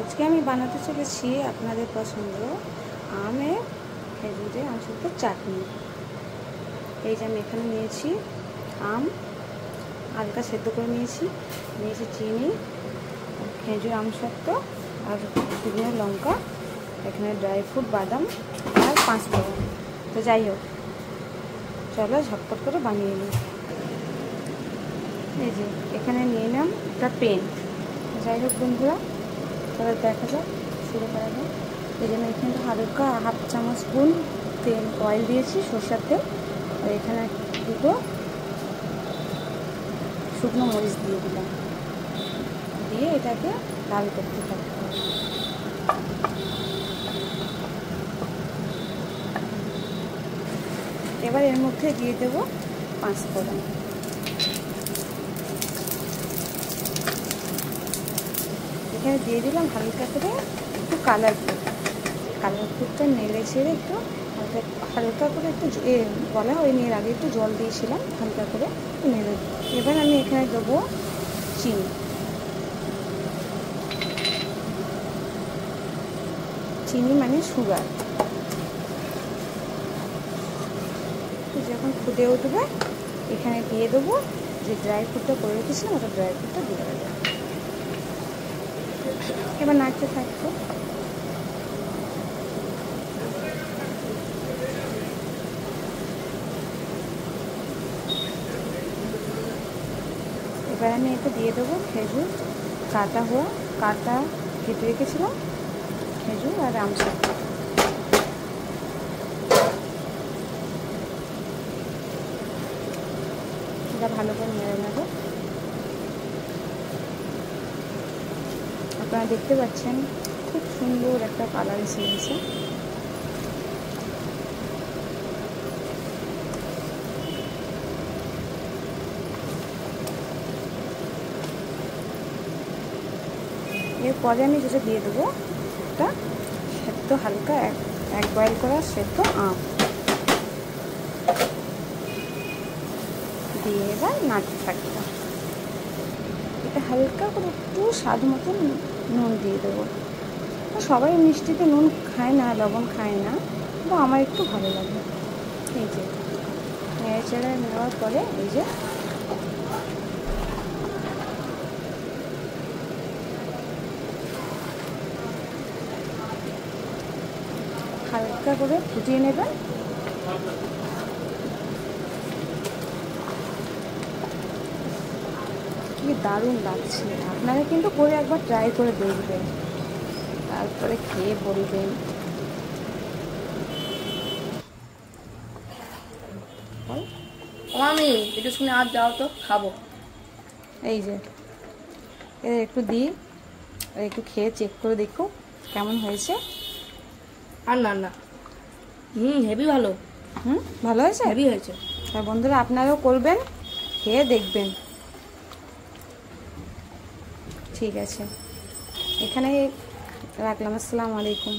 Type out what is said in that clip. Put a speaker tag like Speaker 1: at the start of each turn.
Speaker 1: আজকে আমি বানাতে চলেছি আপনাদের পছন্দ আমের খেজুরে আমসত্ব চাটনি। এই যে আমি এখানে নিয়েছি আম হালকা সেদ্ধ করে নিয়েছি চিনি, খেজুর আমসত্ব আর শুকনো লঙ্কা, এখানে ড্রাই ফ্রুট বাদাম আর 5 ফোড়ন। তো যাই হোক, চলো ঝটপট করে বানিয়ে নিই। এই যে এখানে নিয়ে নিলাম একটা পেন। যাই হোক বন্ধুরা, তাহলে দেখা যাক, শুরু করা যাক। এই জন্য এখানে হালকা হাফ চামচ স্পুন তেল অয়েল দিয়েছি, সরষের তেল। আর এখানে দুটো শুকনো মরিচ দিয়ে দিলাম, দিয়ে এটাকে লাল করতে থাকতে হবে। এবার এর মধ্যে দিয়ে দেবো 5 ফোড়ন। এখানে দিয়ে দিলাম হালকা করে একটু কালার ফুডটা নেড়ে ছেড়ে একটু হালকা করে একটু বলা হয়নি, এর আগে একটু জল দিয়েছিলাম, হালকা করে নেড়ে। এবার আমি এখানে দেবো চিনি মানে সুগার। যখন ফুটে উঠবে এখানে দিয়ে দেবো যে ড্রাই ফ্রুটটা করে রেখেছিলাম, ওটা ড্রাই ফ্রুটটা দিয়ে দেবো। এবার নাড়তে থাকবো। এবার আমি এটা দিয়ে দেবো খেজুর কাটা কেটে রেখেছিলাম, খেজুর আর আমসত্ব। এটা ভালো করে নেড়ে নেব। আপনারা দেখতে পাচ্ছেন খুব সুন্দর একটা কালার এসে গেছে। এরপরে আমি যেটা দিয়ে দেবো একটা সেদ্ধ হালকা এক বয়েল করা সেদ্ধ আম দিয়ে এবার নাড়তে থাকবো। এটা হালকা করে একটু স্বাদ মতন নুন দিয়ে দেবো। সবাই মিষ্টিতে নুন খায় না, লবণ খায় না, কিন্তু আমার একটু ভালো লাগে। এই যে নেড়ে চেড়ে নেওয়ার পরে এই যে হালকা করে ফুটিয়ে নেবেন। কি দারুণ লাগছে! আপনারা কিন্তু করে একবার ট্রাই করে দেখবেন, তারপরে খেয়ে বলবেন।
Speaker 2: আমি একটু শুনে আর যাও তো খাবো।
Speaker 1: এই যে একটু দিই, একটু খেয়ে চেক করে দেখো কেমন হয়েছে।
Speaker 2: আর না হেভি ভালো।
Speaker 1: ভালো হয়েছে,
Speaker 2: হেভি হয়েছে।
Speaker 1: আর বন্ধুরা আপনারাও করবেন, খেয়ে দেখবেন। ঠিক আছে, এখানে রাখলাম। আসসালামু আলাইকুম।